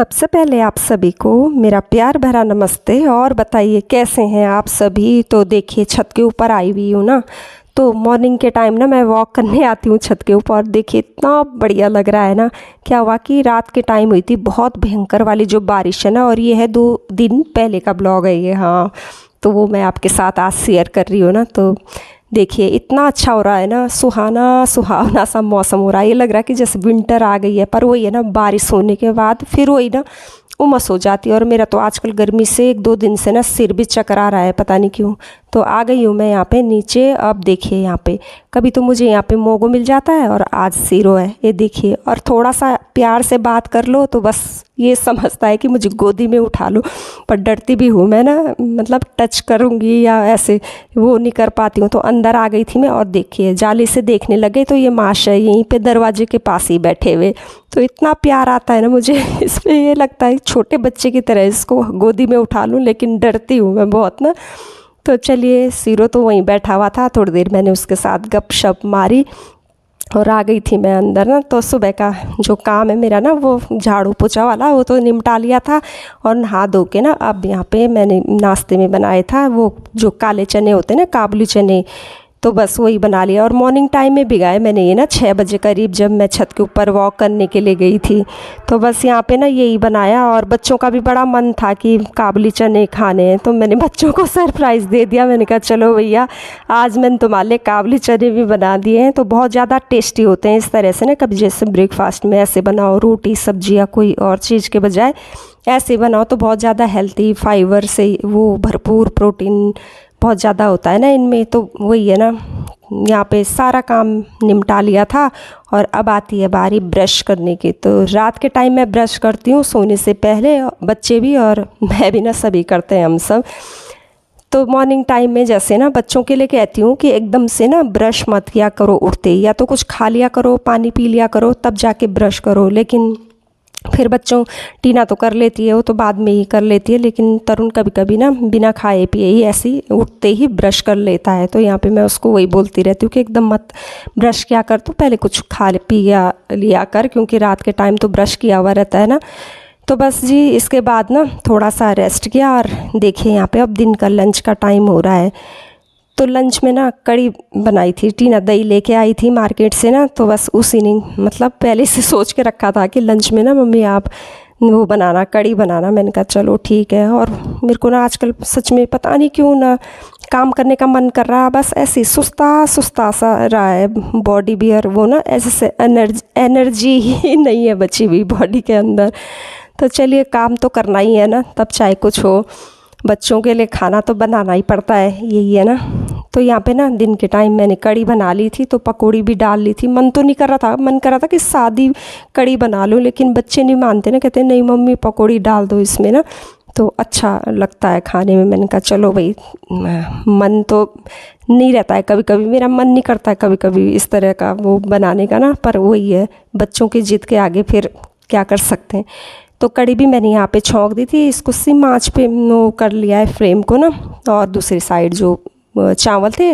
सबसे पहले आप सभी को मेरा प्यार भरा नमस्ते। और बताइए कैसे हैं आप सभी। तो देखिए छत के ऊपर आई हुई हूँ ना, तो मॉर्निंग के टाइम ना मैं वॉक करने आती हूँ छत के ऊपर। देखिए इतना बढ़िया लग रहा है ना। क्या हुआ कि रात के टाइम हुई थी बहुत भयंकर वाली जो बारिश है ना, और ये है 2 दिन पहले का ब्लॉग है ये। हाँ, तो वो मैं आपके साथ आज शेयर कर रही हूँ ना। तो देखिए इतना अच्छा हो रहा है ना, सुहाना सुहावना सा मौसम हो रहा है। ये लग रहा है कि जैसे विंटर आ गई है, पर वही है ना, बारिश होने के बाद फिर वही ना उमस हो जाती है। और मेरा तो आजकल गर्मी से 1-2 दिन से ना सिर भी चकरा रहा है, पता नहीं क्यों। तो आ गई हूँ मैं यहाँ पे नीचे। अब देखिए यहाँ पे कभी तो मुझे यहाँ पे मोगो मिल जाता है और आज सीरो है, ये देखिए। और थोड़ा सा प्यार से बात कर लो तो बस ये समझता है कि मुझे गोदी में उठा लो। पर डरती भी हूँ मैं ना, मतलब टच करूँगी या ऐसे वो नहीं कर पाती हूँ। तो अंदर आ गई थी मैं, और देखिए जाली से देखने लगे तो ये माशा यहीं पे दरवाजे के पास ही बैठे हुए। तो इतना प्यार आता है ना मुझे इसमें, ये लगता है छोटे बच्चे की तरह इसको गोदी में उठा लूँ, लेकिन डरती हूँ मैं बहुत ना। तो चलिए, सीरो तो वहीं बैठा हुआ था, थोड़ी देर मैंने उसके साथ गपशप मारी और आ गई थी मैं अंदर ना। तो सुबह का जो काम है मेरा ना, वो झाड़ू पोछा वाला वो तो निपटा लिया था। और नहा धो के ना अब यहाँ पे मैंने नाश्ते में बनाया था वो जो काले चने होते हैं ना, काबुली चने, तो बस वही बना लिया। और मॉर्निंग टाइम में भिगाए मैंने ये ना 6 बजे करीब, जब मैं छत के ऊपर वॉक करने के लिए गई थी। तो बस यहाँ पे ना यही बनाया। और बच्चों का भी बड़ा मन था कि काबुली चने खाने हैं, तो मैंने बच्चों को सरप्राइज़ दे दिया। मैंने कहा चलो भैया, आज मैंने तुम्हारे लिए काबुली चने भी बना दिए हैं। तो बहुत ज़्यादा टेस्टी होते हैं इस तरह से ना। कभी जैसे ब्रेकफास्ट में ऐसे बनाओ, रोटी सब्जी या कोई और चीज़ के बजाय ऐसे बनाओ तो बहुत ज़्यादा हेल्थी, फाइबर से वो भरपूर, प्रोटीन बहुत ज़्यादा होता है ना इनमें। तो वही है ना, यहाँ पे सारा काम निपटा लिया था। और अब आती है बारी ब्रश करने की। तो रात के टाइम मैं ब्रश करती हूँ सोने से पहले, बच्चे भी और मैं भी ना, सभी करते हैं हम सब। तो मॉर्निंग टाइम में जैसे ना बच्चों के लिए कहती हूँ कि एकदम से ना ब्रश मत किया करो उठते ही, या तो कुछ खा लिया करो, पानी पी लिया करो, तब जाके ब्रश करो। लेकिन फिर बच्चों, टीना तो कर लेती है, वो तो बाद में ही कर लेती है, लेकिन तरुण कभी कभी ना बिना खाए पिए ही ऐसी उठते ही ब्रश कर लेता है। तो यहाँ पे मैं उसको वही बोलती रहती हूँ कि एकदम मत ब्रश किया कर, तो पहले कुछ खा पिया लिया कर, क्योंकि रात के टाइम तो ब्रश किया हुआ रहता है ना। तो बस जी, इसके बाद ना थोड़ा सा रेस्ट किया। और देखिए यहाँ पे अब दिन का लंच का टाइम हो रहा है। तो लंच में ना कड़ी बनाई थी, टीना दही लेके आई थी मार्केट से ना। तो बस उसी ने मतलब पहले से सोच के रखा था कि लंच में ना मम्मी आप वो बनाना, कड़ी बनाना। मैंने कहा चलो ठीक है। और मेरे को ना आजकल सच में पता नहीं क्यों ना काम करने का मन कर रहा है, बस ऐसे सुस्ता सुस्ता सा रहा है बॉडी भी। और वो ना ऐसे एनर्जी ही नहीं है बची हुई बॉडी के अंदर। तो चलिए, काम तो करना ही है ना, तब चाहे कुछ हो। बच्चों के लिए खाना तो बनाना ही पड़ता है, यही है ना। तो यहाँ पे ना दिन के टाइम मैंने कड़ी बना ली थी, तो पकौड़ी भी डाल ली थी। मन तो नहीं कर रहा था, मन कर रहा था कि सादी कड़ी बना लूँ, लेकिन बच्चे नहीं मानते ना, कहते नहीं मम्मी पकौड़ी डाल दो इसमें ना, तो अच्छा लगता है खाने में। मैंने कहा चलो भाई, मन तो नहीं रहता है, कभी कभी मेरा मन नहीं करता है कभी कभी इस तरह का वो बनाने का ना, पर वही है, बच्चों की जिद के आगे फिर क्या कर सकते हैं। तो कड़ी भी मैंने यहाँ पे छौंक दी थी, इसको सिम आँच पे वो कर लिया है फ्लेम को ना। और दूसरी साइड जो चावल थे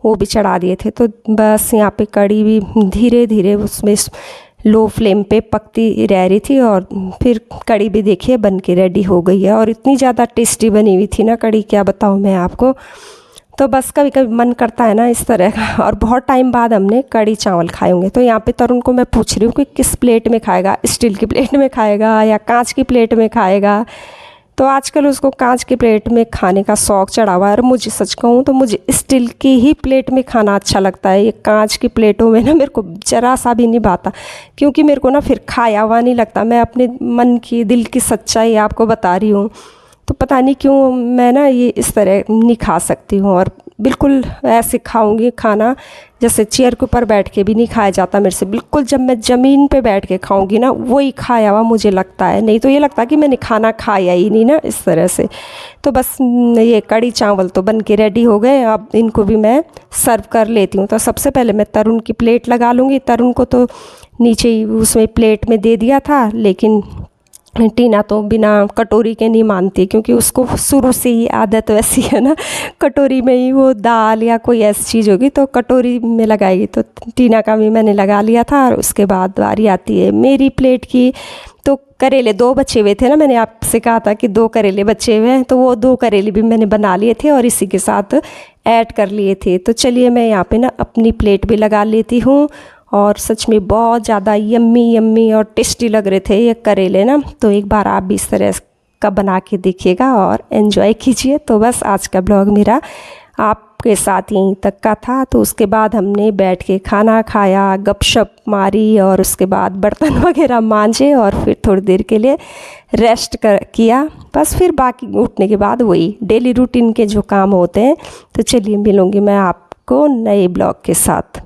वो भी चढ़ा दिए थे। तो बस यहाँ पे कड़ी भी धीरे धीरे उसमें लो फ्लेम पे पकती रह रही थी। और फिर कड़ी भी देखिए बन के रेडी हो गई है। और इतनी ज़्यादा टेस्टी बनी हुई थी ना कड़ी, क्या बताऊँ मैं आपको। तो बस कभी कभी मन करता है ना इस तरह का। और बहुत टाइम बाद हमने कड़ी चावल खाए होंगे। तो यहाँ पे तरुण को मैं पूछ रही हूँ कि किस प्लेट में खाएगा, स्टील की प्लेट में खाएगा या कांच की प्लेट में खाएगा। तो आजकल उसको कांच की प्लेट में खाने का शौक़ चढ़ा हुआ है। और मुझे सच कहूँ तो मुझे स्टील की ही प्लेट में खाना अच्छा लगता है। ये कांच की प्लेटों में ना मेरे को ज़रा सा भी नहीं भाता, क्योंकि मेरे को ना फिर खाया हुआ नहीं लगता। मैं अपने मन की, दिल की सच्चाई आपको बता रही हूँ। तो पता नहीं क्यों मैं ना ये इस तरह नहीं खा सकती हूँ। और बिल्कुल ऐसे खाऊंगी खाना जैसे चेयर के ऊपर बैठ के भी नहीं खाया जाता मेरे से। बिल्कुल जब मैं ज़मीन पे बैठ के खाऊंगी ना, वही खाया हुआ मुझे लगता है, नहीं तो ये लगता है कि मैंने खाना खाया ही नहीं ना, इस तरह से। तो बस ये कड़ी चावल तो बन के रेडी हो गए। अब इनको भी मैं सर्व कर लेती हूँ। तो सबसे पहले मैं तरुण की प्लेट लगा लूँगी। तरुण को तो नीचे ही उसमें प्लेट में दे दिया था, लेकिन टीना तो बिना कटोरी के नहीं मानती, क्योंकि उसको शुरू से ही आदत वैसी है ना, कटोरी में ही वो दाल या कोई ऐसी चीज़ होगी तो कटोरी में लगाएगी। तो टीना का भी मैंने लगा लिया था। और उसके बाद बारी आती है मेरी प्लेट की। तो करेले 2 बचे हुए थे ना, मैंने आपसे कहा था कि 2 करेले बचे हुए हैं, तो वो 2 करेले भी मैंने बना लिए थे और इसी के साथ ऐड कर लिए थे। तो चलिए मैं यहाँ पे ना अपनी प्लेट भी लगा लेती हूँ। और सच में बहुत ज़्यादा यम्मी यम्मी और टेस्टी लग रहे थे ये करेले ना। तो एक बार आप भी इस तरह का बना के देखिएगा और एंजॉय कीजिए। तो बस आज का ब्लॉग मेरा आपके साथ यहीं तक का था। तो उसके बाद हमने बैठ के खाना खाया, गपशप मारी और उसके बाद बर्तन वगैरह मांजे और फिर थोड़ी देर के लिए रेस्ट किया। बस फिर बाकी उठने के बाद वही डेली रूटीन के जो काम होते हैं। तो चलिए मिलूँगी मैं आपको नए ब्लॉग के साथ।